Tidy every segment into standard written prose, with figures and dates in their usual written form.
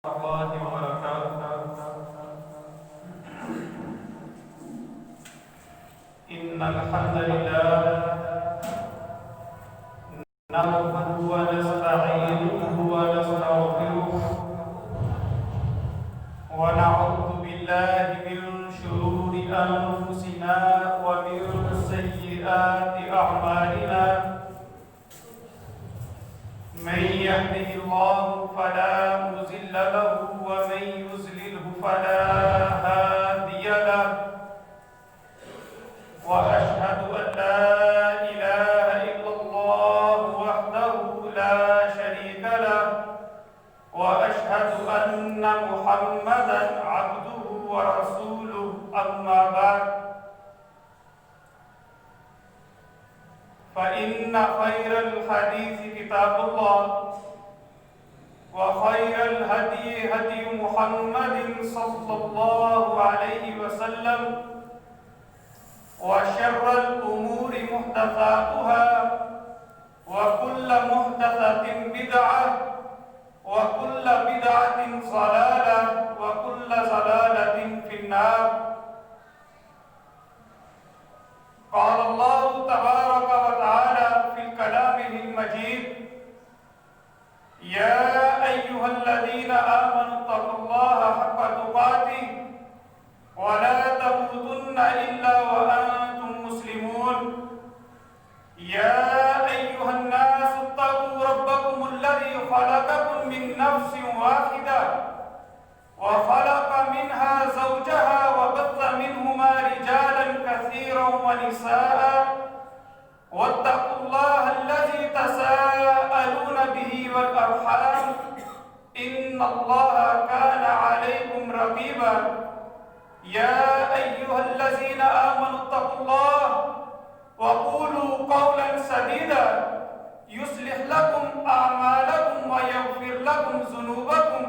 الله وبركاته. إن الحمد لله نحمده ونستعينه ونستغفره ونعوذ بالله من شرور أنفسنا ومن سيئات أعمالنا. من يهده الله فلا مضل له ومن يضلله فلا هادي له. وأشهد أن لا إله إلا الله وحده لا شريك له. وأشهد أن محمدا عبده ورسوله. أما بعد، فإن خير الحديث كتاب الله، وخير الهدي هدي محمد صلى الله عليه وسلم، وشر الأمور محدثاتها، وكل محدثة بدعة، وكل بدعة ضلالة، وكل ضلالة في النار. قال الله تبارك وتعالى في كلامه المجيد: يا أيها الذين آمنوا اتقوا الله حق تقاته ولا تموتن إلا وأنتم مسلمون. يا أيها الناس اتقوا ربكم الذي خلقكم من نفس واحدة وخلق منها زوجها وبث منهما رجالا كثيرا ونساء. واتقوا الله الذي تساءلون به والأرحام إن الله كان عليكم رقيبا. يا أيها الذين آمنوا اتقوا الله وقولوا قولا سديدا يصلح لكم أعمالكم ويغفر لكم ذنوبكم،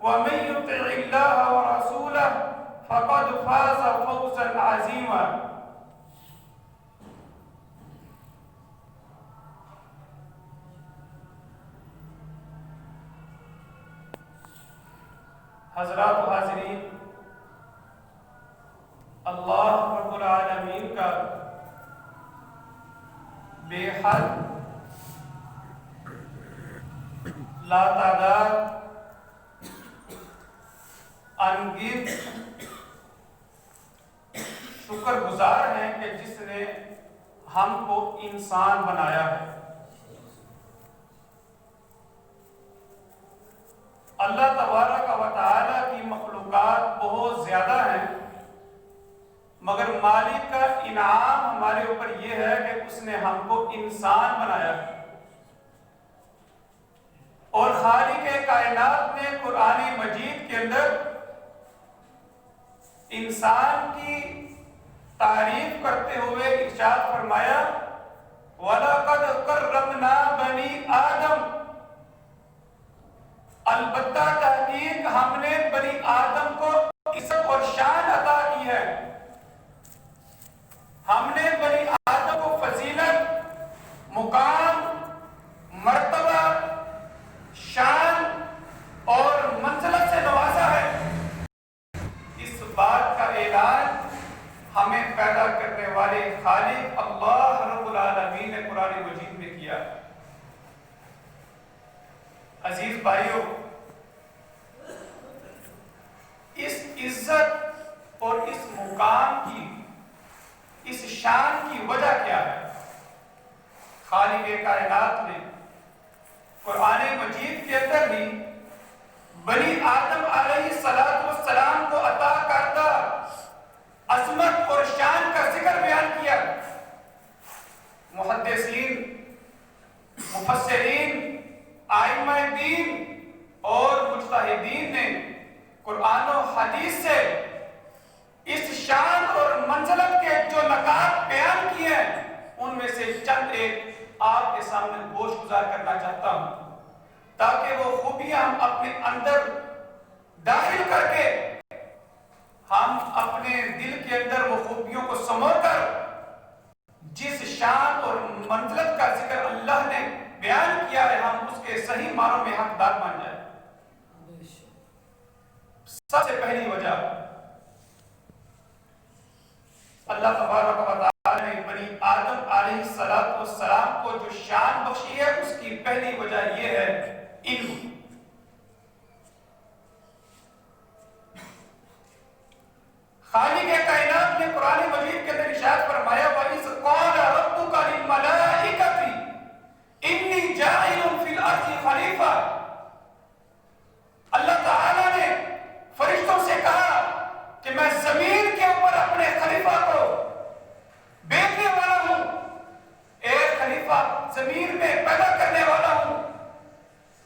ومن يطع الله ورسوله فقد فاز فوزا عظيما. حضرات و حاضرین، اللہ رب العالمین کا بے حد لا تعداد انگیز شکر گزار ہیں کہ جس نے ہم کو انسان بنایا ہے. اللہ تبارک و تعالیٰ کی مخلوقات بہت زیادہ ہیں، مگر مالک کا انعام ہمارے اوپر یہ ہے کہ اس نے ہم کو انسان بنایا ہے. اور خالق کائنات نے قرآن مجید کے اندر انسان کی تعریف کرتے ہوئے ارشاد فرمایا: وَلَقَدْ كَرَّمْنَا بَنِي آدم. البتہ تحقیق ہم نے بنی آدم کو عزت اور شان عطا کی ہے. ہم نے بنی آدم کو فضیلت، مقام، مرتبہ، شان اور منزلت سے نوازا ہے. اس بات کا اعلان ہمیں پیدا کرنے والے خالق اللہ رب العالمین نے قرآن مجید میں کیا. عزیز بھائیوں، اس عزت اور اس مقام کی، اس شان کی وجہ کیا ہے؟ خالق کائنات نے قرآن مجید کے اندر بھی بنی آدم علیہ السلام کو عطا کردہ عظمت اور شان کا ذکر بیان کیا. محدثین، مفسرین، ائمہ دین اور مجتہدین نے قرآن و حدیث سے اس شان اور منزلت کے جو نکات بیان کیے ہیں ان میں سے چند ایک آپ کے سامنے گوش گزار کرنا چاہتا ہوں، تاکہ وہ خوبیاں ہم اپنے اندر داخل کر کے ہم اپنے دل کے اندر وہ خوبیوں کو سمو کر جس شان اور منزلت کا ذکر اللہ نے بیان کیا ہے ہم اس کے صحیح معنوں میں حقدار بن جائیں. سب سے پہلی وجہ اللہ تبارک و تعالی نے بنی آدم علیہ السلام کو جو شان بخشی ہے اس کی پہلی وجہ یہ ہے علم. خالق کائنات نے قرآن مجید کے اندر ارشاد فرمایا وَإِذْ قَالَ رَبُّكَ لِلْمَلَائِكَةِ إِنِّي جَاعِلٌ فِي الْأَرْضِ خَلِيفَةً. اللہ تعالیٰ نے فرشتوں سے کہا کہ میں زمین کے اوپر اپنے خلیفہ کو بھیجنے والا ہوں، ایک خلیفہ زمین میں پیدا کرنے والا ہوں.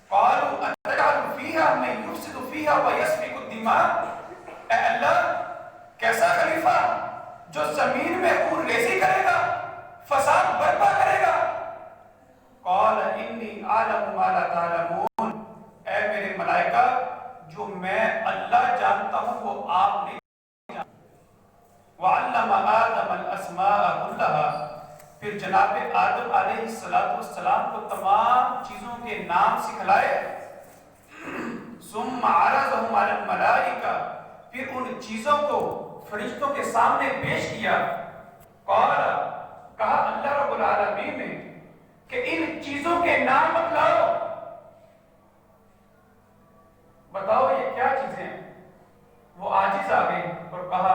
قَالُوا أَتَجْعَلُ فِيهَا مَن يُفْسِدُ فِيهَا وَيَسْفِكُ الدِّمَاءَ. اے اللہ کیسا خلیفہ جو زمین میں خون ریزی کرے گا، فساد برپا کرے گا. قال انی اعلم ما لا تعلمون. اے میرے ملائکہ جو میں اللہ جانتا ہوں وہ آپ نہیں جانتے. وعلم آدم الاسماء كلها. پھر جناب آدم علیہ السلام کو تمام چیزوں کے نام سکھلائے. ثم عرضهم على الملائکہ. پھر ان چیزوں کو فرشتوں کے سامنے پیش کیا. قال کہا اللہ رب العالمین نے کہ ان چیزوں کے نام بتلاؤ، بتاؤ یہ کیا چیزیں ہیں. وہ عاجز آ گئے اور کہا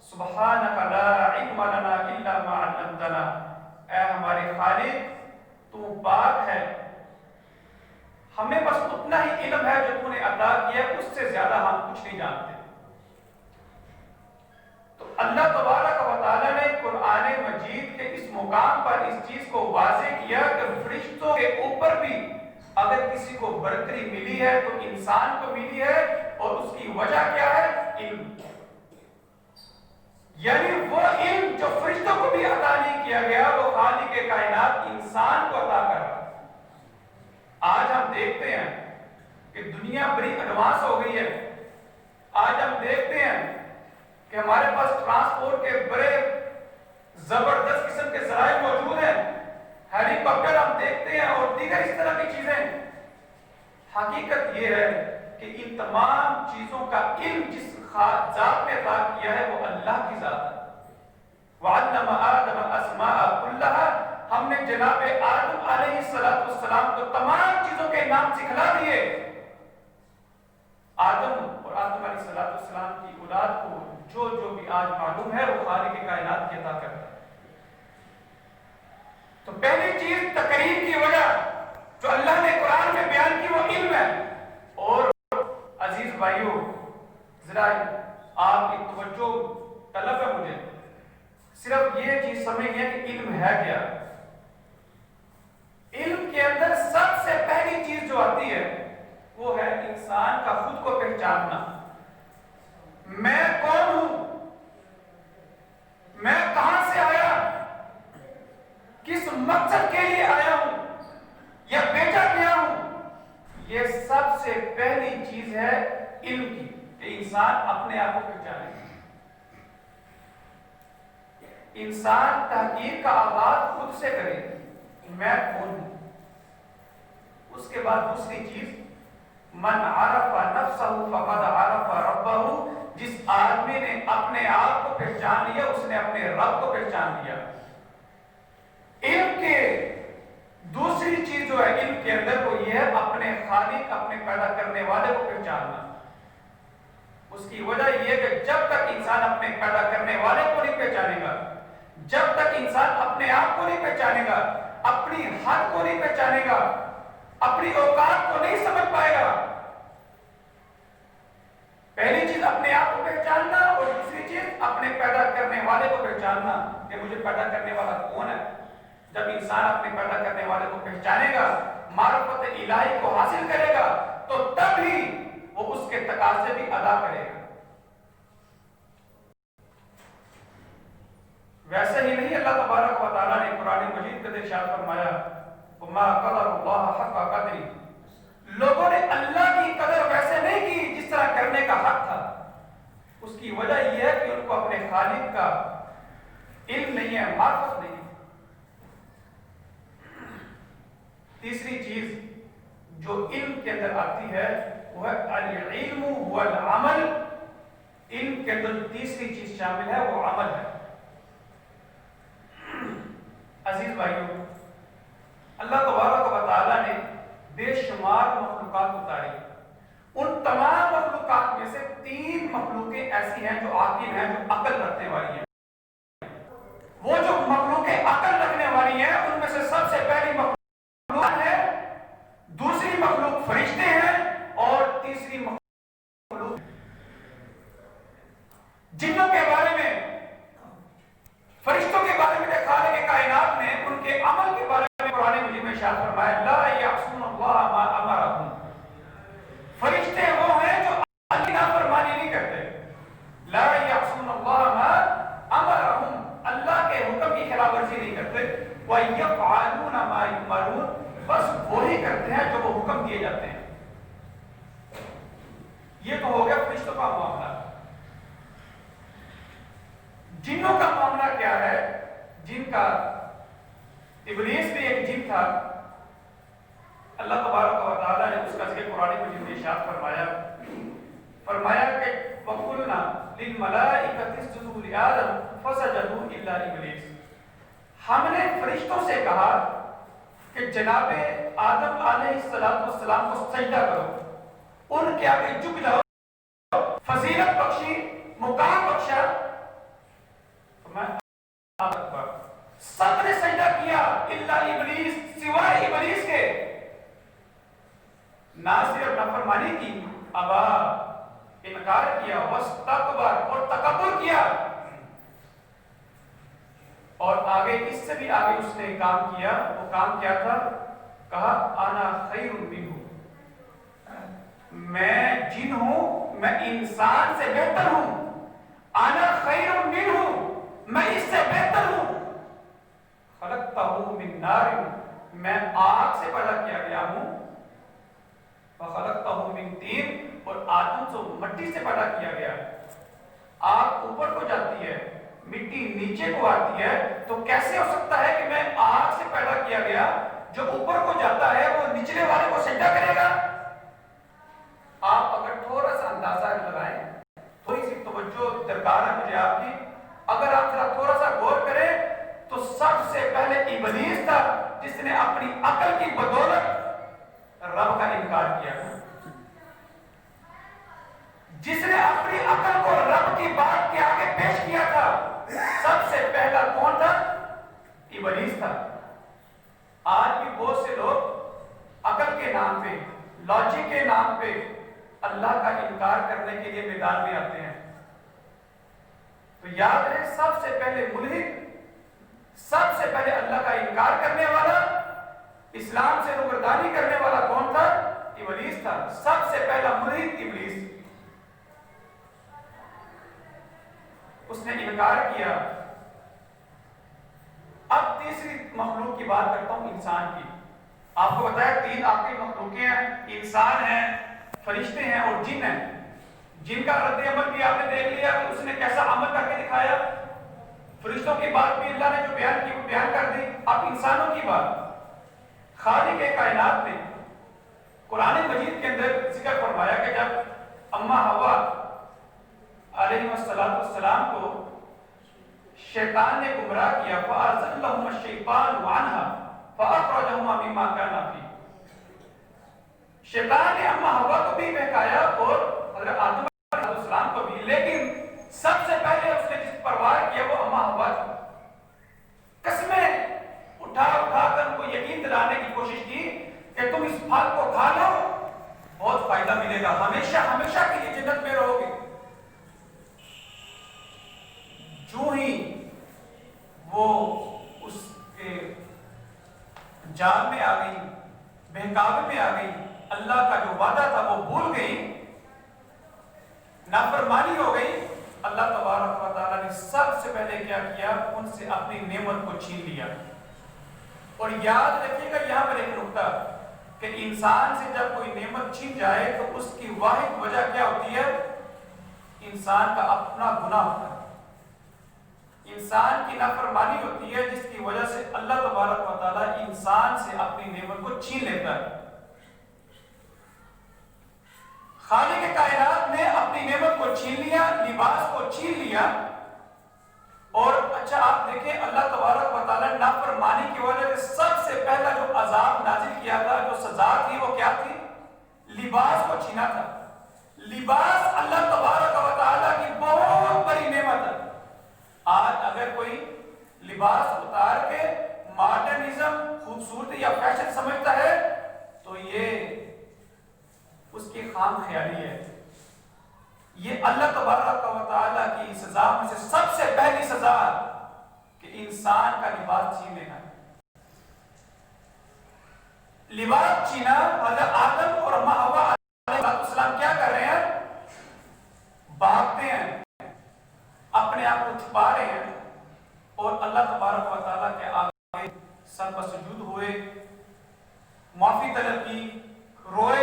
سبحانک لا علم لنا الا ما علمتنا. اے ہمارے خالق تو پاک ہے، ہمیں بس اتنا ہی علم ہے جو تو نے عطا کیا، اس سے زیادہ ہم کچھ نہیں جانتے. تو اللہ تبارک و تعالیٰ نے قرآن مجید کے اس مقام پر اس چیز کو واضح کیا کہ فرشتوں کے اوپر بھی اگر کسی کو برتری ملی ہے تو انسان کو ملی ہے، اور اس کی وجہ کیا ہے؟ علم. یعنی وہ علم جو فرشتوں کو بھی عطا نہیں کیا گیا وہ خالق کائنات انسان کو عطا کر رہا. آج ہم دیکھتے ہیں کہ دنیا بڑی ایڈوانس ہو گئی ہے. آج ہم دیکھتے ہیں کہ ہمارے پاس ٹرانسپورٹ کے بڑے زبردست قسم کے ذرائع موجود ہیں. ہیلی کاپٹر ہم دیکھتے ہیں اور دیگر اس طرح کی چیزیں. حقیقت یہ ہے کہ ان تمام چیزوں کا علم جس ذات نے عطا کیا ہے وہ اللہ کی ذات ہے. وَعَلَّمَ آدَمَ الْأَسْمَاءَ كُلَّهَا. ہم نے جناب آدم علیہ السلام کو تمام چیزوں کے نام سکھلا دیے. آدم اور آدم علیہ السلام کی اولاد کو جو بھی آج معلوم ہے وہ خالق کائنات کی عطا کرتا ہے. تو پہلی چیز تقریر کی وجہ جو اللہ نے قرآن میں بیان کی وہ علم ہے. اور عزیز بھائیوں ذرا آپ کی توجہ طلب ہے مجھے، صرف یہ چیز سمجھیں کہ علم ہے کیا. علم کے اندر سب سے پہلی چیز جو آتی ہے وہ ہے انسان کا خود کو پہچاننا. میں کون ہوں، میں کہاں سے آیا، کس مقصد کے لیے آیا ہوں یا بیٹا کیا ہوں. یہ سب سے پہلی چیز ہے علم کی کہ انسان اپنے آپ کو پہچانے. انسان تحقیق کا آغاز خود سے کرے میں کون ہوں. اس کے بعد دوسری چیز من عرف نفسہ فقد عرف ربہ. جس آدمی نے اپنے آپ کو پہچان لیا اس نے اپنے رب کو پہچان لیا. علم کے دوسری چیز جو ہے علم کے اندر وہ یہ ہے اپنے خالق اپنے پیدا کرنے والے کو پہچاننا. اس کی وجہ یہ ہے کہ جب تک انسان اپنے پیدا کرنے والے کو نہیں پہچانے گا، جب تک انسان اپنے آپ کو نہیں پہچانے گا، اپنی حد کو نہیں پہچانے گا، اپنی اوقات کو نہیں سمجھ پائے گا. پہلی چیز اپنے آپ کو پہچاننا اور دوسری چیز اپنے پیدا کرنے والے کو پہچاننا کہ مجھے پیدا کرنے والا کون ہے. جب انسان اپنے پیدا کرنے والے کو پہچانے گا، معرفت الہی کو حاصل کرے گا، تو تب ہی وہ اس کے تقاضے بھی ادا کرے گا. ویسے ہی نہیں اللہ تبارک و تعالیٰ نے قرآن مجید کے ارشاد فرمایا وَمَا قَدَرُ اللَّهَ حَقَّ قَدْرِهِ. لوگوں نے اللہ کی قدر ویسے نہیں کی جس طرح کرنے کا حق تھا. اس کی وجہ یہ ہے کہ ان کو اپنے خالق کا علم نہیں ہے، معرفت نہیں. تیسری چیز جو علم کے اندر آتی ہے وہ ہے العلم والعمل. علم کے اندر تیسری چیز شامل ہے وہ عمل ہے. عزیز بھائیوں، اللہ تبارک و تعالیٰ نے بے شمار مخلوقات اتاری. ان تمام مخلوقات میں سے 3 مخلوقیں ایسی ہیں جو عاقل ہیں، جو عقل رکھنے والی ہیں. وہ جو مخلوقیں عقل رکھنے والی ہیں ان میں سے سب سے پہلی مخلوق ہے، دوسری مخلوق فرشتے ہیں، اور تیسری مخلوق جنوں کے بارے میں، فرشتوں کے بارے میں خالق کائنات نے ان کے عمل کے بارے میں قرآن مجید میں ارشاد فرمایا لا یعصون اللہ ما امرهم. فرشتے وہ ہیں جو اللہ کی نافرمانی نہیں کرتے. لا یعصون اللہ ما امرهم، اللہ کے حکم کی خلاف ورزی نہیں کرتے. وَيَفْعَلُونَ مَا يُؤْمَرُونَ، بس وہی کرتے ہیں جو وہ حکم دیے جاتے ہیں. یہ تو ہو گیا فرشتوں کا معاملہ. جنوں کا معاملہ کیا ہے؟ جن کا ابلیس بھی ایک جن تھا. اللہ تبارک و تعالیٰ نے اس کا ذکر قرآن مجید میں ارشاد فرمایا کہ وَقُلْنَا لِلْمَلَائِكَةِ اسْجُدُوا لِآدَمَ فَسَجَدُوا إِلَّا إِبْلِيسَ. ہم نے فرشتوں سے کہا کہ جناب آدم علیہ السلام کو سجدہ کرو، ان کے آگے جھک جاؤ، فضیلت بخشی، مقام بخشا. سب نے سجدہ کیا الا ابلیس، سوائے ابلیس کے. نہ صرف نافرمانی کی، ابا انکار کیا، واستکبر اور تکبر کیا. اور آگے اس سے بھی آگے اس نے کام کیا. وہ کام کیا تھا؟ کہا انا خیر منہ، میں جن ہوں، میں انسان سے بہتر ہوں. انا خیر منہ، میں اس سے بہتر ہوں. خلقتہ من نار، میں آگ سے پیدا کیا گیا ہوں. وخلقتہ من طین، اور آدم سے مٹی سے پیدا کیا گیا. آگ اوپر کو جاتی ہے، مٹی نیچے کو آتی ہے، تو کیسے ہو سکتا ہے کہ میں آگ سے پیدا کیا گیا، جو اوپر کو جاتا ہے وہ نچلے والے کو سجدہ کرے گا؟ آپ اگر تھوڑا سا اندازہ لگائیں، تھوڑی سی توجہ درکار ہے مجھے آپ کی. اگر آپ ذرا تھوڑا سا غور کریں تو سب سے پہلے ابلیس تھا جس نے اپنی عقل کی بدولت رب کا انکار کیا تھا. جس نے اپنی عقل کو رب کی بات کے آگے پیش کیا تھا، سب سے پہلا کون تھا؟ ابلیس تھا. آج بھی بہت سے لوگ عقل کے نام پہ، لاجک کے نام پہ اللہ کا انکار کرنے کے لیے میدان میں آتے ہیں. تو یاد رہے، سب سے پہلے ملحد، سب سے پہلے اللہ کا انکار کرنے والا، اسلام سے روگردانی کرنے والا کون تھا؟ ابلیس تھا. سب سے پہلا ملحد ابلیس. اس نے انکار کیا. اب تیسری مخلوق کی بات کرتا ہوں، انسان کی. آپ کو بتایا 3 عاقل مخلوقیں ہیں، انسان ہیں، فرشتے ہیں اور جن ہیں. جن کا رد عمل بھی آپ نے دیکھ لیا کہ اس نے کیسا عمل کر کے دکھایا. فرشتوں کی بات بھی اللہ نے جو بیان کی وہ بیان کر دی. اب انسانوں کی بات. خالق کائنات نے قرآن مجید کے اندر ذکر فرمایا کہ جب اماں حوا علیہ السلام کو شیطان نے گمراہ کیا، فَأَزَلَّهُمَ الشَّيْطَانُ عَنْهَا فَأَخْرَجَهُمَا مِمَّا كَانَا فِيهِ. شیطان نے اماں حوا کو بھی بہکایا اور حضرت آدم علیہ السلام کو بھی، لیکن سب سے پہلے اس نے جس پر وار کیا وہ اماں حوا تھی. قسمیں اٹھا کر ان کو یقین دلانے کی کوشش کی کہ تم اس پھل کو کھا لو، بہت فائدہ ملے گا، ہمیشہ ہمیشہ کے لیے جنت میں رہو گے. جو ہی وہ اس کے جال میں آ گئی، بہکاوے میں آ گئی، اللہ کا جو وعدہ تھا وہ بھول گئی، نافرمانی ہو گئی. اللہ تبارک و تعالیٰ نے سب سے پہلے کیا کیا؟ ان سے اپنی نعمت کو چھین لیا. اور یاد رکھیے گا یہاں پر ایک نقطہ کہ انسان سے جب کوئی نعمت چھین جائے تو اس کی واحد وجہ کیا ہوتی ہے؟ انسان کا اپنا گناہ ہوتا ہے، انسان کی نافرمانی ہوتی ہے، جس کی وجہ سے اللہ تبارک و تعالیٰ انسان سے اپنی نعمت کو چھین لیتا ہے. خالق کائنات نے اپنی نعمت کو چھین لیا، لباس کو چھین لیا. اور اچھا آپ دیکھیں اللہ تبارک و تعالیٰ نافرمانی کی وجہ سے سب سے پہلا جو عذاب نازل کیا تھا، جو سزا تھی، وہ کیا تھی؟ لباس کو چھینا تھا. لباس اللہ تبارک و تعالیٰ کی بہت بڑی نعمت ہے. آج اگر کوئی لباس اتار کے ماڈرنزم، خوبصورتی یا فیشن سمجھتا ہے تو یہ اس کی خام خیالی ہے. یہ اللہ تبارک و تعالیٰ کی سزا میں سے سب سے پہلی سزا کہ انسان کا لباس چھین لینا. لباس چھینا. حضرت آدم اور اماں حوا علیہ السلام کیا کر رہے ہیں؟ بھاگتے ہیں، اپنے آپ کو چھپا رہے ہیں اور اللہ تبارک و تعالیٰ کے آگے سر پر سجود ہوئے، معافی طلب کی، روئے.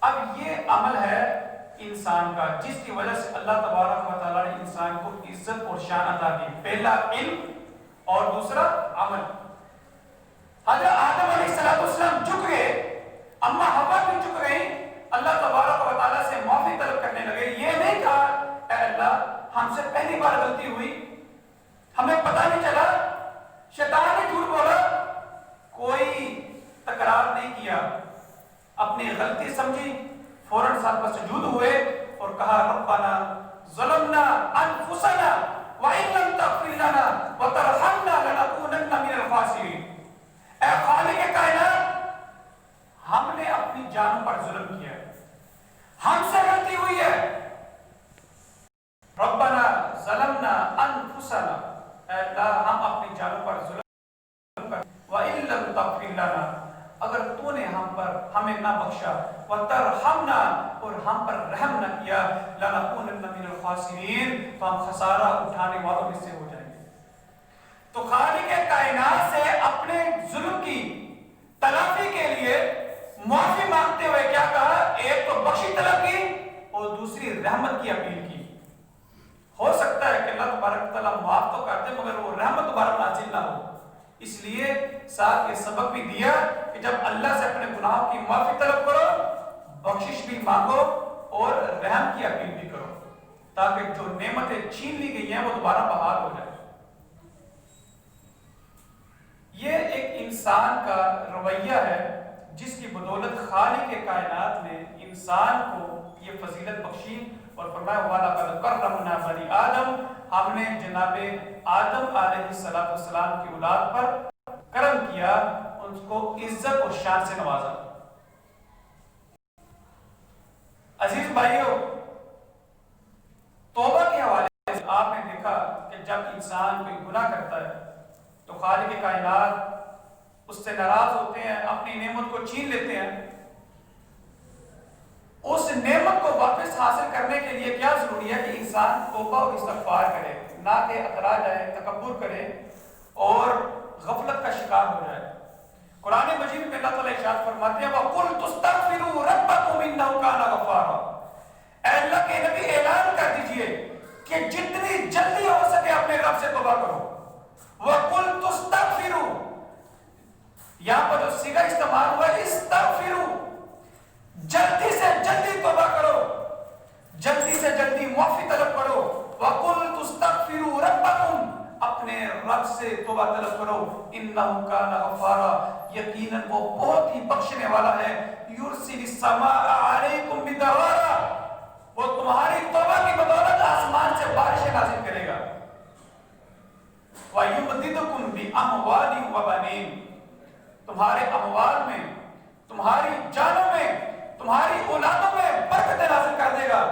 اب یہ عمل ہے انسان کا جس کی وجہ سے اللہ تبارک و تعالیٰ نے انسان کو عزت اور شان عطا کی. پہلا علم اور دوسرا عمل. حضرت آدم علیہ السلام جھک گئے، اماں حوا بھی جھک گئی، اللہ تبارک و تعالیٰ سے معافی طلب کرنے لگے. یہ نہیں کہا اے اللہ ہم سے پہلی بار غلطی ہوئی، ہمیں پتہ نہیں چلا، شیطان نے جھوٹ بولا. کوئی تکرار نہیں کیا، اپنی غلطی سمجھی، فوراً سر پر سجود ہوئے اور کہا ربنا ظلمنا انفسنا وان لم تغفر لنا وترحمنا لنكونن من الخاسرین. اے خالق کائنات، ہم نے اپنی جانوں پر ظلم کیا ہے، ہم سے غلطی ہوئی ہے. ربنا ظلمنا انفسنا، اے اللہ ہم اپنی جانوں پر ظلم کر، وان لم تغفر لنا، اگر تو نے ہمیں نہ بخشا، وترحمنا، اور ہم پر رحم نہ کیا، لنکونن من الخاسرین، تو ہم خسارہ اٹھانے والوں میں سے ہو جائیں گے. تو خالق کائنات سے اپنے ظلم کی تلافی کے لیے معافی مانگتے ہوئے کیا کہا؟ ایک تو بخشی طلب کی اور دوسری رحمت کی اپیل کی. ہو سکتا ہے کہ اللہ تبارک تعالیٰ معاف تو کر دے مگر وہ رحمت دوبارہ نازل نہ ہو. اس لیے ساتھ یہ سبق بھی دیا کہ جب اللہ سے اپنے گناہوں کی معافی طلب کرو، بخشش بھی مانگو اور رحم کی اپیل بھی کرو تاکہ جو نعمتیں چھین لی گئی ہیں وہ دوبارہ بحال ہو جائے. یہ ایک انسان کا رویہ ہے جس کی بدولت خالق کائنات نے انسان کو یہ فضیلت بخشی اور فرمایا وَلَقَدْ كَرَّمْنَا بَنِي آدم، ہم نے جناب آدم علیہ السلام کی اولاد پر کرم کیا، ان کو عزت اور شان سے نوازا. عزیز بھائیو، توبہ کے حوالے سے آپ نے دیکھا کہ جب انسان کوئی گناہ کرتا ہے تو خالق کائنات اس سے ناراض ہوتے ہیں، اپنی نعمت کو چھین لیتے ہیں. اس نعمت کو واپس حاصل کرنے کے لیے کیا ضروری ہے کہ انسان توبہ اور استغفار کرے، نہ کہ اترا جائے، تکبر کرے اور غفلت کا شکار ہو جائے. قرآن مجید میں اللہ تعالیٰ ارشاد فرماتے ہیں وَقُلْ تُسْتَغْفِرُوا رَبَّكُمْ إِنَّهُ كَانَ غَفَّارًا. اے اللہ کے نبی اعلان کر دیجئے کہ جتنی جلدی ہو سکے اپنے رب سے توبہ کرو. وَقُلْ تُسْتَغْفِرُوا، یہاں پر جو صیغہ استعمال ہوا ہے استغفروا، جلدی سے جلدی توبہ کرو، جلدی سے جلدی معافی طلب کرو. وَقُلْ تُسْتَغْفِرُوا رَبَّكُمْ، اپنے رب سے توبہ طلب کرو. إِنَّهُ كَانَ غَفَّارًا، یقیناً وہ بہت ہی بخشنے والا ہے. يُرْسِلِ السَّمَاءَ عَلَيْكُمْ مِدْرَارًا، وہ تمہاری توبہ کی بدولت آسمان سے بارشیں نازل کرے گا. وَيُمْدِدُكُمْ بِأَمْوَالٍ وَبَنِينَ، تمہارے اموال میں، تمہاری جانوں میں، تمہاری اولادوں میں برکتیں نازل کر دے گا.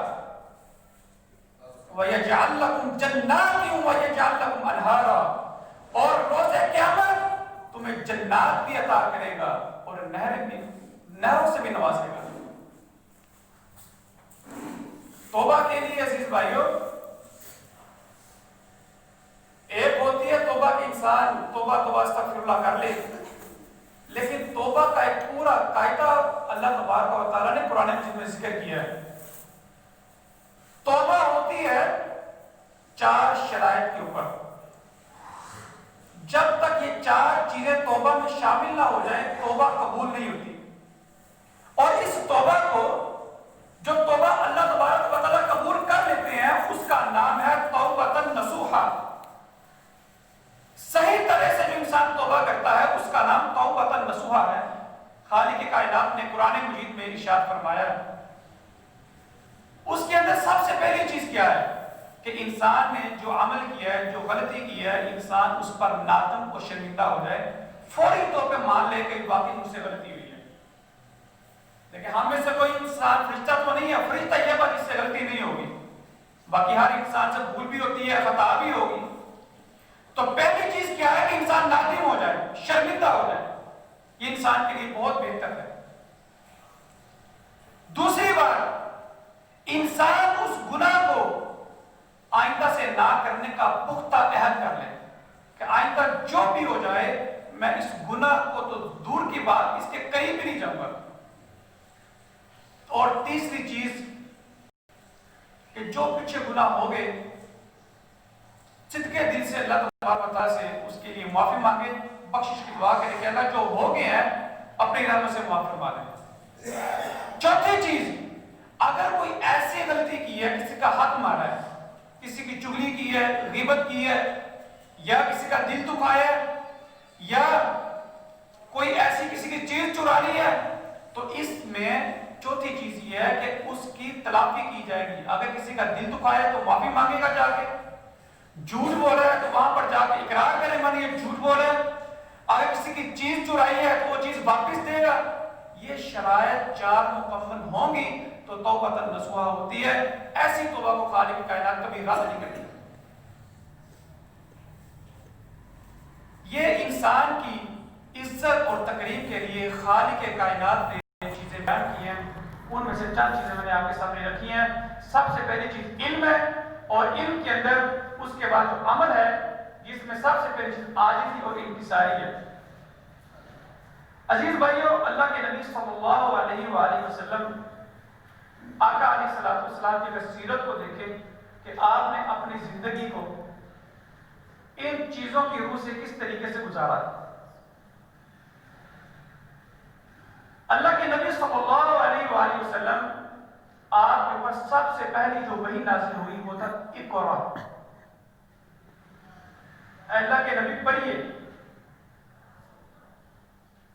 وَيَجْعَلْ لَكُمْ جَنَّاتٍ وَيَجْعَلْ لَكُمْ أَنْهَارًا، اور روز قیامت تمہیں جنات بھی عطا کرے گا اور نہروں سے بھی نوازے گا. توبہ کے لیے عزیز بھائیو، ایک ہوتی ہے توبہ کہ انسان توبہ استغفر اللہ کر لے، لیکن توبہ کا ایک پورا قاعدہ اللہ تبارک و تعالیٰ نے قرآن مجید میں ذکر کیا ہے. توبہ ہوتی ہے 4 شرائط کے اوپر. جب تک یہ 4 چیزیں توبہ میں شامل نہ ہو جائیں توبہ قبول نہیں ہوتی. اور اس توبہ کو جو توبہ اللہ تبارک و تعالیٰ قبول کر لیتے ہیں اس کا نام ہے توبۃ نصوحہ. صحیح طرح سے جو انسان توبہ کرتا ہے اس کا نام توبۃ نصوحہ ہے. خالق کائنات نے قرآن مجید میں ارشاد فرمایا ہے، اس کے اندر سب سے پہلی چیز کیا ہے کہ انسان نے جو عمل کیا ہے، جو غلطی کی ہے، انسان اس پر نادم اور شرمندہ ہو جائے، فوری طور پہ مان لے کہ واقعی مجھ سے غلطی ہوئی ہے. لیکن ہم میں سے کوئی انسان فرشتہ تو نہیں ہے، فرشتہ یہ بات جس سے غلطی نہیں ہوگی. باقی ہر انسان سے بھول بھی ہوتی ہے، خطا بھی ہوگی. تو پہلی چیز کیا ہے کہ انسان نادم ہو جائے، شرمندہ ہو جائے. یہ انسان کے لیے بہت بہتر ہے. دوسری بات، انسان اس گناہ کو آئندہ سے نہ کرنے کا پختہ عہد کر لے کہ آئندہ جو بھی ہو جائے میں اس گناہ کو تو دور کی بات اس کے قریب بھی نہیں جاؤں گا. اور تیسری چیز کہ جو پیچھے گناہ ہو گئے صدقے دل سے اللہ تبارک و تعالیٰ سے اس کے لیے معافی مانگے، بخشش کی دعا کرے کہ اللہ جو ہو گئے ہیں اپنی رحمت سے معاف فرما دے. چوتھی چیز، اگر کوئی ایسی غلطی کی ہے، کسی کا حق مارا ہے، کسی کی چغلی کی ہے، غیبت کی ہے، یا کسی کا دل دکھایا ہے، یا کوئی ایسی کسی کی چیز چرا لی ہے، تو اس میں چوتھی چیز یہ ہے کہ اس کی تلافی کی جائے گی. اگر کسی کا دل دکھایا ہے تو معافی مانگے گا جا کے. جھوٹ بولا ہے تو وہاں پر جا کے اقرار کرے من یہ جھوٹ بولے. اگر کسی کی چیز چرائی ہے تو وہ چیز واپس دے گا. یہ شرائط 4 مکمل ہوں گی تو توبۃ نصوحہ ہوتی ہے. ایسی توبہ کو خالق کائنات کبھی رد نہیں کرتی. یہ انسان کی عزت اور تقریب کے لیے خالق کائنات نے چیزیں بیان کی ہیں. ان میں سے چند چیزیں میں نے آپ کے سامنے رکھی ہیں. سب سے پہلی چیز علم ہے، اور علم کے اندر اس کے بعد جو عمل ہے جس میں سب سے پہلی چیز عاجزی اور انکساری ہے. عزیز بھائیو، اللہ کے نبی صلی اللہ علیہ وآلہ وسلم آقا علیہ السلام کی سیرت کو دیکھیں کہ آپ نے اپنی زندگی کو ان چیزوں کی روح سے کس طریقے سے گزارا. اللہ کے نبی صلی اللہ علیہ وآلہ وسلم آپ کے اوپر سب سے پہلی جو وحی نازل ہوئی وہ تھا اقرا. اللہ کے نبی پڑھیے.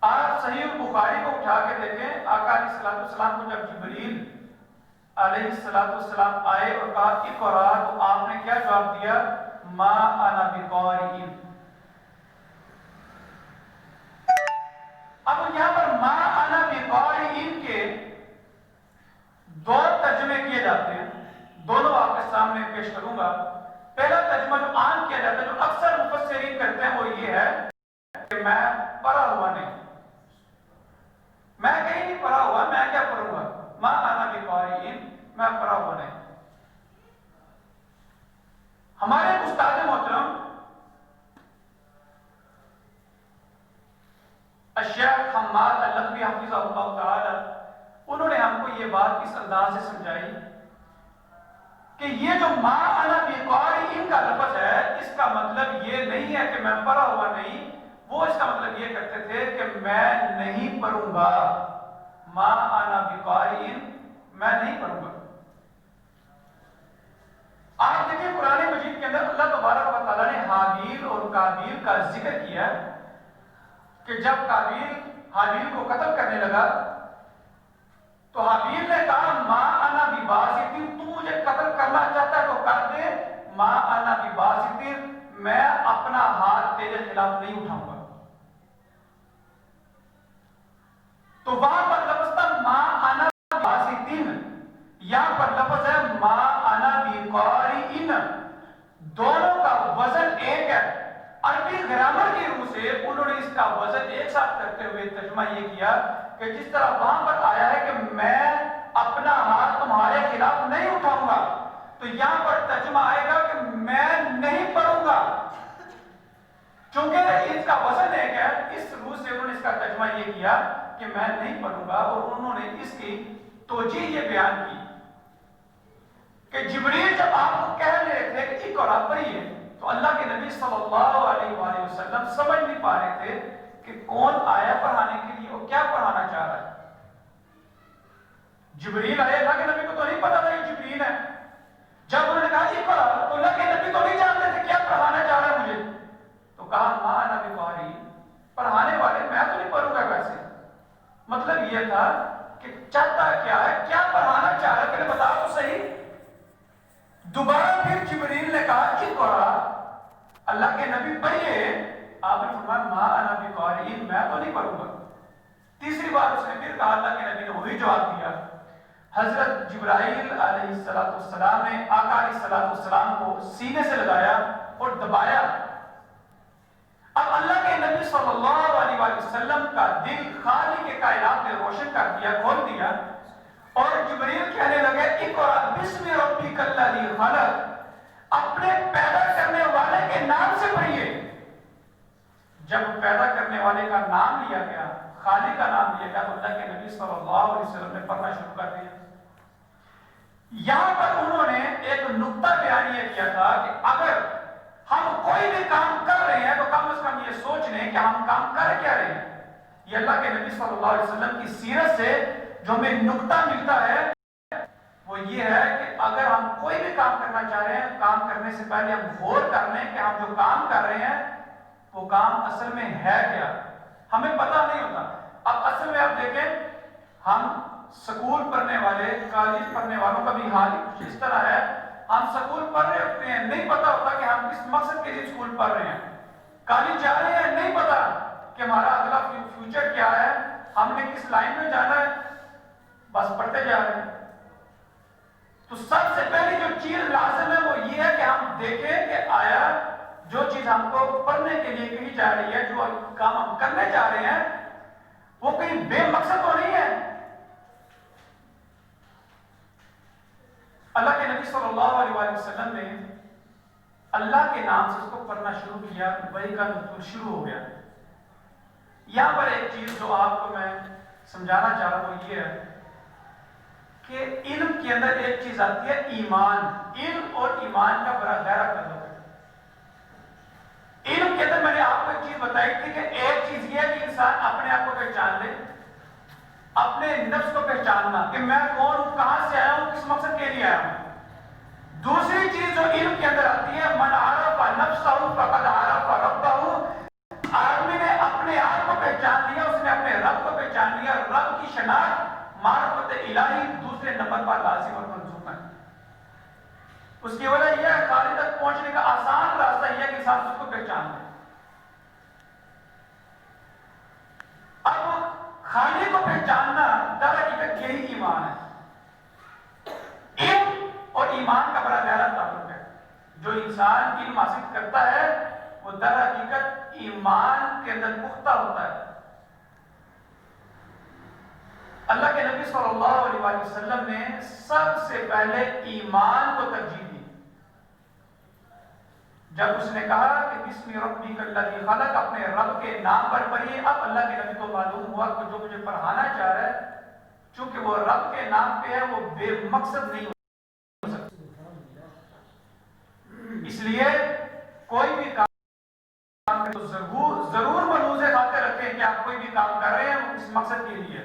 آپ صحیح البخاری کو اٹھا کے دیکھیں، آقا علیہ السلام کو جب جبریل علیہ السلام آئے اور کہا اقرا، تو آپ نے کیا جواب دیا؟ ما انا بقارئ. اب یہاں پر ما انا بقارئ کے دو ترجمے کیے جاتے ہیں، دونوں آپ کے سامنے پیش کروں گا. پہلا ترجمہ جو عام کیا جاتا ہے، جو اکثر مفسرین کرتے ہیں، وہ یہ ہے کہ میں پڑھا ہوا نہیں، میں کہیں نہیں پڑھا ہوا، میں کیا پڑھوں گا؟ ما انا بقارئ، میں پڑھا ہوا نہیں. ہمارے استاد محترم الشیخ حماد اللخمی حفظہ اللہ تعالی، انہوں نے ہم کو یہ بات اس انداز سے سمجھائی کہ یہ جو ما انا بقارئ کا لفظ ہے، اس کا مطلب یہ نہیں ہے کہ میں پڑھا ہوا نہیں. وہ اس کا مطلب یہ کرتے تھے کہ میں نہیں پڑھوں گا. ما انا بقارئ، میں نہیں پڑھوں گا. آپ دیکھیں قرآن مجید کے اندر اللہ تبارک و تعالیٰ نے حابیل اور قابیل کا ذکر کیا کہ جب قابیل حابیل کو قتل کرنے لگا تو حابیل نے کہا ما انا بباسط، تو مجھے قتل کرنا چاہتا ہے تو کر دے. ما انا بباسط، میں اپنا ہاتھ تیرے خلاف نہیں اٹھاؤں گا. تو وہاں پر لفظ تھا ما انا بباسط، یہاں پر لفظ ہے ما انا بقارئ. دونوں کا وزن ایک ہے. عربی گرامر کی روح سے انہوں نے اس کا وزن ایک ساتھ کرتے ہوئے ترجمہ یہ کیا کہ جس طرح وہاں پر آیا ہے کہ میں اپنا ہاتھ تمہارے خلاف نہیں اٹھاؤں گا، تو یہاں پر ترجمہ آئے گا کہ میں نہیں پڑھوں گا. چونکہ اس کا وزن ایک ہے، اس روح سے انہوں نے اس کا ترجمہ یہ کیا کہ میں نہیں پڑھوں گا. اور انہوں نے اس کی توجیہ یہ بیان کی کہ جبریل جب آپ کو کہہ رہے تھے کہ اقرا پڑھیے، تو اللہ کے نبی صلی اللہ علیہ وآلہ وسلم سمجھ نہیں پا رہے تھے کہ کون آیا پڑھانے کے لیے اور کیا پڑھانا چاہ رہا ہے. جبریل آئے، اللہ کے نبی کو تو نہیں پتا تھا یہ جبریل ہے. جب انہوں نے کہا اقرا، تو اللہ کے نبی تو نہیں جانتے تھے کیا پڑھانا چاہ رہا ہے مجھے. تو کہا ما انا بقاری، پڑھانے والے میں تو نہیں پڑھوں گا ویسے. مطلب یہ تھا کہ چاہتا کیا ہے، کیا پڑھانا چاہ رہا ہے، پہلے بتا تو صحیح. دوبارہ پھر جبریل نے کہا اقرا، اللہ کے نبی پڑھیے. آپ نے فرمایا ما انا بقاری، میں تو نہیں پڑھوں گا. تیسری بار اس نے پھر کہا، اللہ کے نبی نے وہی جواب دیا. حضرت جبرائیل علیہ السلام نے آقا علیہ السلام کو سینے سے لگایا اور دبایا. اب اللہ کے نبی صلی اللہ علیہ وسلم کا دل خالق کے کائنات نے روشن کر دیا، کھول دیا. اور جبریل کہنے لگے اقرا بسم ربک الذی خلق، اپنے پیدا کرنے والے کے نام سے پڑھیے. جب پیدا کرنے والے کا نام لیا گیا، خالق کا نام لیا گیا، تو اللہ کے نبی صلی اللہ علیہ وسلم نے پڑھنا شروع کر دیا. یہاں پر انہوں نے ایک نقطہ بیان یہ کیا تھا کہ اگر ہم کوئی بھی کام کر رہے ہیں تو کم از کم یہ سوچ لیں کہ ہم کام کر کیا رہے ہیں. یہ اللہ کے نبی صلی اللہ علیہ وسلم کی سیرت سے جو ہمیں نقطہ ملتا ہے وہ یہ ہے کہ اگر ہم کوئی بھی کام کرنا چاہ رہے ہیں، کام کرنے سے پہلے ہم غور کر لیں کہ ہم جو کام کر رہے ہیں وہ کام اصل میں ہے کیا. ہمیں پتہ نہیں ہوتا. اب اصل میں آپ دیکھیں، ہم سکول پڑھنے والے، کالج پڑھنے والوں کا بھی حال کچھ اس طرح ہے. ہم سکول پڑھ رہے ہوتے ہیں، نہیں پتا ہوتا کہ ہم کس مقصد کے لیے سکول پڑھ رہے ہیں. کالج جا رہے ہیں، نہیں پتا کہ ہمارا اگلا فیوچر کیا ہے، ہم نے کس لائن میں جانا ہے، بس پڑھتے جا رہے ہیں. تو سب سے پہلی جو چیز لازم ہے وہ یہ ہے کہ ہم دیکھیں کہ آیا جو چیز ہم کو پڑھنے کے لیے کہی جا رہی ہے، جو کام ہم کرنے جا رہے ہیں، وہ کہیں بے مقصد تو نہیں ہے. اللہ کے نبی صلی اللہ علیہ وسلم نے اللہ کے نام سے اس کو پڑھنا شروع کیا، وحی کا نزول شروع ہو گیا. یہاں پر ایک چیز جو آپ کو میں سمجھانا چاہ رہا ہوں وہ یہ ہے کہ علم کے اندر ایک چیز آتی ہے ایمان. علم اور ایمان کا بڑا گہرا تعلق ہے. علم کے اندر میں نے آپ کو ایک چیز بتائی تھی کہ ایک چیز یہ ہے کہ انسان اپنے آپ کو پہچان لے، اپنے نفس کو پہچاننا کہ میں کون ہوں، کہاں سے آیا ہوں، کس مقصد کے لیے آیا ہوں. دوسری چیز جو علم کے اندر آتی ہے، من عرف نفسہ فقد عرف ربہ. آدمی نے اپنے آپ کو پہچان لیا، اس نے اپنے رب کو پہچان لیا. رب کی شناخت معرفت الہی دوسرے نمبر پر لازم اور ملزوم ہے. اس کی وجہ یہ ہے خالق تک پہنچنے کا آسان راستہ یہ ہے کہ انسان اس کو پہچان لے. اب خالق کو پہچاننا در حقیقت یہی ایمان ہے. علم اور ایمان کا بڑا گہرا تعلق ہے. جو انسان علم حاصل کرتا ہے وہ در حقیقت ایمان کے اندر پختہ ہوتا ہے. اللہ کے نبی صلی اللہ علیہ وسلم نے سب سے پہلے ایمان کو ترجیح دی. جب اس نے کہا کہ بسم ربک الذی خلق، اپنے رب کے نام پر پڑھیے. اب اللہ کے نبی کو معلوم ہوا کہ جو مجھے پڑھانا چاہ رہا ہے، چونکہ وہ رب کے نام پہ ہے، وہ بے مقصد نہیں ہو سکتا. اس لیے کوئی بھی کام تو ضرور ملحوظ خاطر رکھیں کہ آپ کوئی بھی کام کر رہے ہیں وہ اس مقصد کے لیے.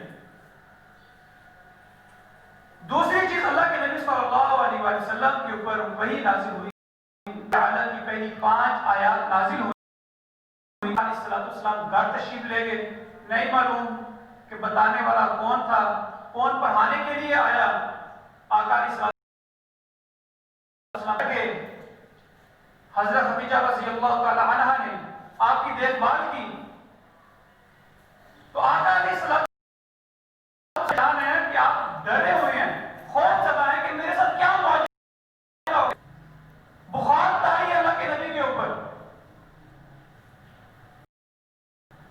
دوسری چیز، اللہ کے نبی صلی اللہ علیہ وسلم کے اوپر وحی نازل ہوئی. تعالیٰ کی پہلی 5 آیات نازل ہوئی. علیہ السلام گھر تشریف لے گئے. نہیں معلوم کہ بتانے والا کون تھا، کون پڑھانے کے لیے آیا. آقا علیہ السلام کے حضرت خدیجہ رضی اللہ تعالی عنہا نے آپ کی دیکھ بھال کی. تو آقا علیہ السلام ہے کہ آپ ڈرے ہوئے ہیں، خوف زدہ ہیں کہ میرے ساتھ کیا معاملہ ہوگا. بخار تاری ہے اللہ کے نبی کے اوپر.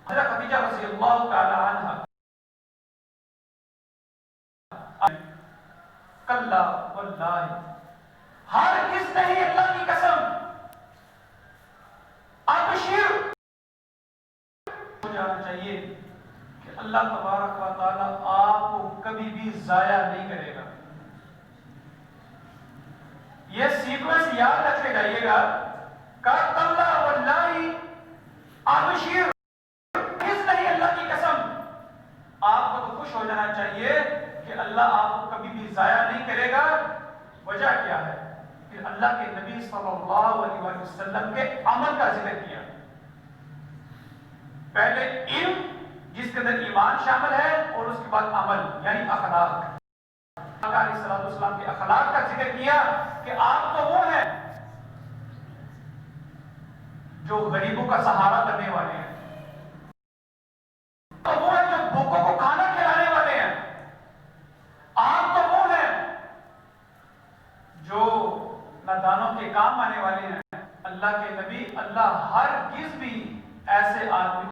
حضرت خدیجہ رضی اللہ تعالی عنہا کلا واللہ، ہرگز نہیں، اللہ کی قسم، ابشر، ہو جانا چاہیے کہ اللہ تبارک و تعالی آپ کو کبھی بھی ضائع نہیں کرے گا. یہ سیکوینس یاد رکھے جائیے گا. کلا واللہ ابشر، ہرگز نہیں، اللہ کی قسم. آپ کو تو خوش ہو جانا چاہیے کہ اللہ آپ کو وجہ کیا ہے؟ کہ اللہ کے نبی صلی اللہ علیہ وسلم کے عمل کا ذکر کیا. پہلے علم جس کے اندر ایمان شامل ہے اور اس کے بعد عمل یعنی اخلاق. آقا علیہ السلام کے اخلاق کا ذکر کیا کہ آپ تو وہ ہیں جو غریبوں کا سہارا کرنے والے ہیں, تو وہ ہیں جو بھوکوں کو کھانا کھلانے والے ہیں, آپ تو وہ ہیں جو نادانوں کے کام آنے والے ہیں. اللہ کے نبی اللہ ہرگز بھی ایسے آدمی,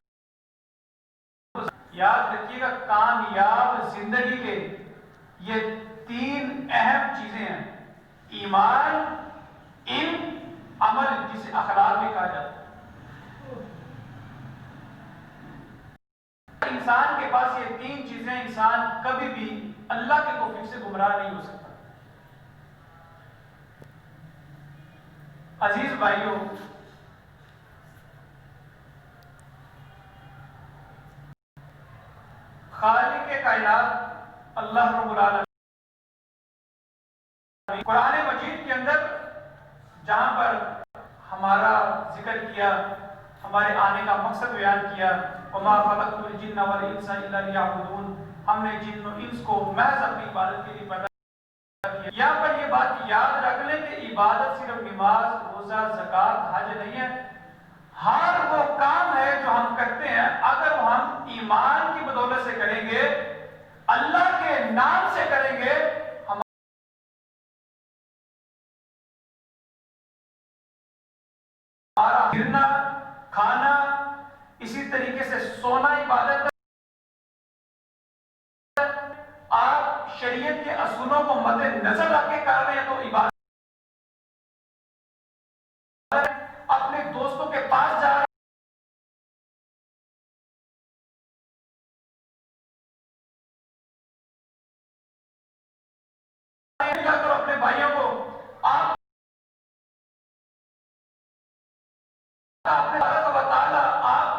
یاد رکھیے گا کامیاب زندگی کے یہ 3 اہم چیزیں ہیں, ایمان, علم, عمل جسے اخلاق بھی کہا جاتا ہے. انسان کے پاس یہ 3 چیزیں, انسان کبھی بھی اللہ کے توفیق سے گمراہ نہیں ہو سکتا. عزیز بھائیوں, خالق کائنات اللہ رب العالمین قرآن مجید کے اندر جہاں پر ہمارا ذکر کیا, ہمارے آنے کا مقصد بیان کیا, وَمَا خَلَقْتُ الْجِنَّ وَالْإِنسَ إِلَّا لِيَعْبُدُونَ, ہم نے جن و انس کو محض اپنی عبادت کے لیے پیدا کیا. یہاں پر یہ بات یاد رکھ لیں کہ عبادت صرف نماز, روزہ, زکوٰۃ, حج نہیں ہے. ہر وہ کام ہے جو ہم کرتے ہیں اگر ہم ایمان کی بدولت سے کریں گے, اللہ کے نام سے کریں گے, ہمارا گرنا, کھانا, اسی طریقے سے سونا عبادت. آپ شریعت کے اصولوں کو مد نظر رکھ کے کر رہے ہیں تو عبادت. اپنے دوستوں کے پاس جا رہے ہیں اپنے بھائیوں کو, آپ آپ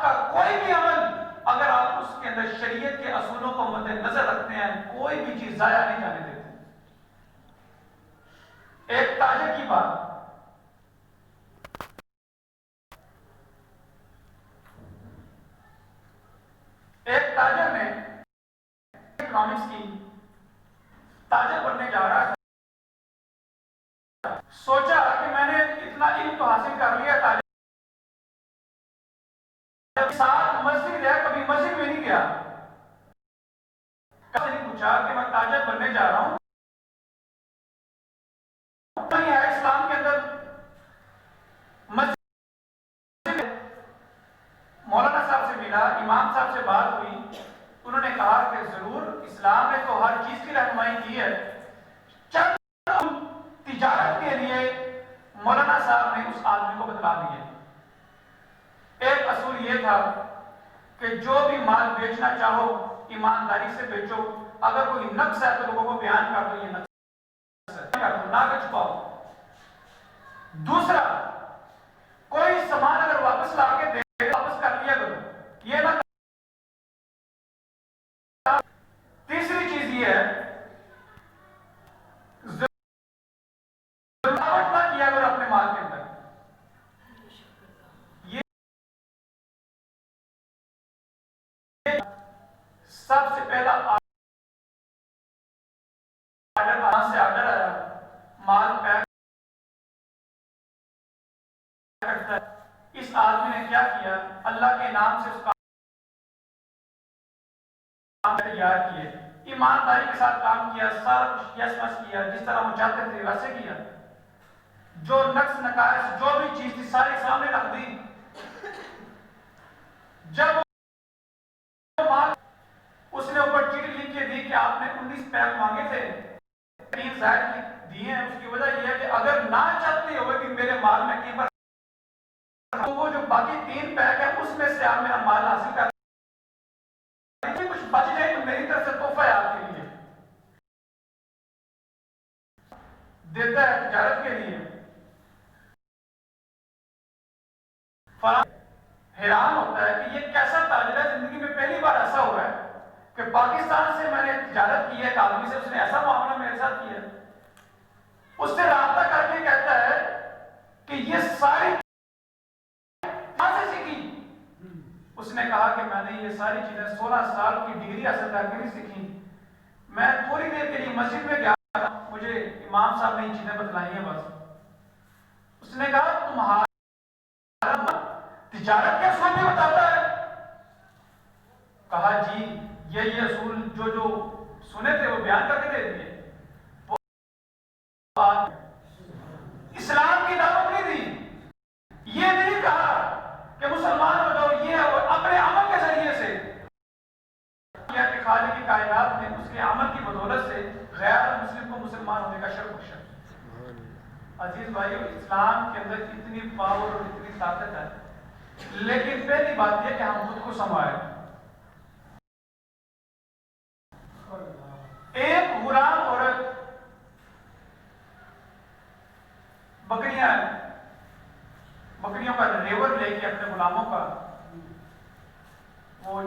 کا کوئی بھی عمل اگر آپ اس کے اندر شریعت کے اصولوں کو مد نظر رکھتے ہیں, کوئی بھی چیز ضائع نہیں جانے دیتے. ایک تاجر کی بات, ایک تاجر نے اکنامکس کی تاجر بننے جا رہا تھا. سوچا کہ میں نے اتنا علم تو حاصل کر لیا, تاجر ساتھ مسجد ہے, کبھی مسجد میں نہیں گیا. کسی نے پوچھا کہ میں تاجر بننے جا رہا ہوں, نہیں ہے اسلام کے اندر مسجد. مولانا صاحب سے ملا, امام صاحب سے بات ہوئی, انہوں نے کہا کہ ضرور اسلام نے تو ہر چیز کی رہنمائی کی ہے. چند تجارت کے لیے مولانا صاحب نے اس آدمی کو بتلا دیا. ایک اصول یہ تھا کہ جو بھی مال بیچنا چاہو ایمانداری سے بیچو, اگر کوئی نقص ہے تو لوگوں کو بیان کر دو یہ نقص ہے, نہ کہ چھپاؤ. دوسرا, کوئی سامان اگر واپس لا کے دے واپس کر لیا کرو, یہ نہ. تیسری چیز یہ ہے ضرورت نہ کیا کرو اپنے مال کے اندر. سب سے پہلا آرڈر سے آرڈر آیا, مال پیک کرتا ہے. اس آدمی نے کیا کیا, اللہ کے نام سے اس کا کام تیار کیے, ایمانداری کے ساتھ کام کیا, سارا کچھ یس مس کیا, جس طرح وہ چاہتے تھے ویسے کیا. جو نقص نقائص جو بھی چیز تھی سارے سامنے رکھ دی. جب اس نے اوپر چٹھی لکھ کے دی کہ آپ نے 19 پیک مانگے تھے, 3 زائد دیے ہیں. اس کی وجہ یہ ہے کہ اگر نہ چاہتے ہوئے بھی میرے مال میں قیمت, تو وہ جو باقی 3 پیک ہے اس میں سے آپ میرا مال حاصل کر کچھ بچ جائے تو میری طرف سے تحفہ ہے آپ کے لیے. دیتا ہے تجارت کے لیے. حیران ہوتا ہے کہ یہ کیسا تاجر ہے, زندگی میں پہلی بار ایسا ہوا ہے کہ پاکستان سے میں نے تجارت کی ہے ایک آدمی سے, اس نے ایسا معاملہ میرے ساتھ کیا. اس یہ ساری چیزیں 16 سال کی ڈگری حاصل کر کے نہیں سیکھی. میں تھوڑی دیر کے لیے مسجد میں گیا، مجھے امام صاحب نے یہ چیزیں بتلائی ہیں بس. اس نے کہا تمہارا تجارت کے اصول میں بتاتا ہے؟ کہا جی یہ اصول جو سنے تھے وہ بیان کر کے دے دیے. اسلام کی دعوت نہیں دی، یہ نہیں کہا کہ مسلمان ہو جاؤ، یہ اپنے عمل کے ذریعے سے کہ خالق کی کائنات نے اس کے عمل کی بدولت سے غیر مسلم کو مسلمان ہونے کا شرف بخشا. عزیز بھائیو، اسلام کے اندر اتنی پاور اور اتنی طاقت ہے، لیکن پہلی بات یہ کہ ہم خود کو سنبھالیں. ایک غلام عورت بکریوں کا ریور لے کے اپنے غلاموں کا وہ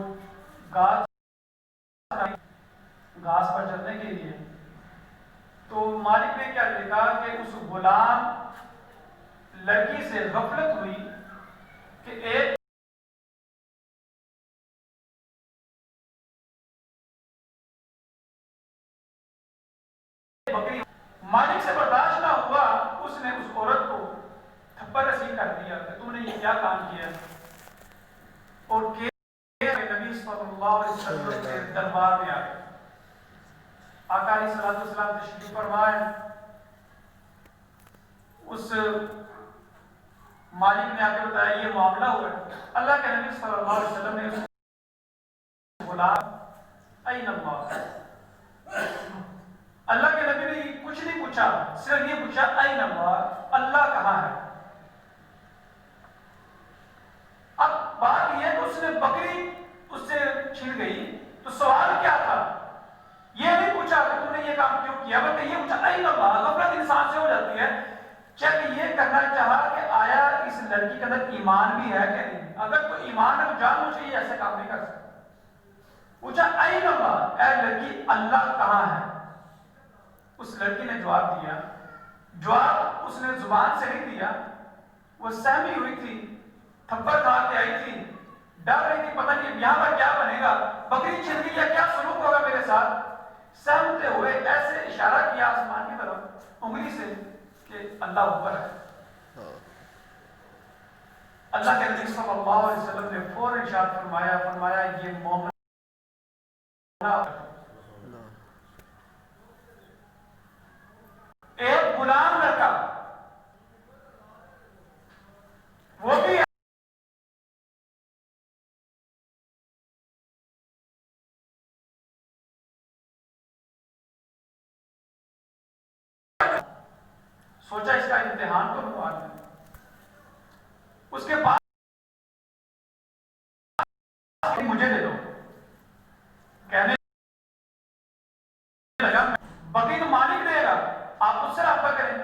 گھاس پر چلنے کے لیے، تو مالک نے کیا دیکھا کہ اس غلام لڑکی سے غفلت ہوئی کہ ایک بکری، مالک سے برداشت نہ ہوا، اس نے اس عورت کو تھپڑ رسید کر دیا کہ تم نے یہ کیا کام کیا. اور نبی صلی اللہ علیہ وسلم کے دربار میں آئے. آقا علیہ الصلوۃ والسلام تشریف فرمائے. اس مالک نے آ کے بتایا یہ معاملہ ہوا ہے. اللہ کے نبی صلی اللہ علیہ وسلم نے اس غلام این اللہ، اللہ کے نبی نے کچھ نہیں پوچھا، صرف یہ پوچھا این اللہ، اللہ کہاں ہے. اب بات یہ ہے کہ اس نے بکری اس سے چھن گئی، تو سوال کیا تھا؟ یہ نہیں پوچھا کہ تم نے یہ کام کیوں کیا، بلکہ یہ پوچھا این اللہ. غفلت انسان سے ہو جاتی ہے. چیک یہ کرنا چاہا کہ آیا اس لڑکی کے اندر ایمان بھی ہے کہ نہیں. اگر تو ایمان ہے تو جان مجھے یہ ایسے کام نہیں کر سکتا. پوچھا این اللہ، اے لڑکی اللہ کہاں ہے. اس لڑکی نے جواب دیا. جواب اس نے زبان سے نہیں دیا، وہ سہمی ہوئی تھی، تھپڑ کھا کے آئی تھی، ڈر رہی تھی پتہ نہیں یہاں پر کیا بنے گا، بکری چھن گئی ہے، کیا سلوک ہوگا میرے ساتھ. سہمتے ہوئے ایسے اشارہ کیا آسمان کی طرف انگلی سے کہ اللہ اوپر ہے. اللہ کے نبی صلی اللہ علیہ وسلم نے فوراً ارشاد فرمایا یہ مومن ایک غلام لڑکا، وہ بھی سوچا اس کا امتحان تو ہوا ہے. اس کے بعد مجھے دے دو، کہنے لگا بکری تو مالک دے گا، آپ اس سے رابطہ کریں.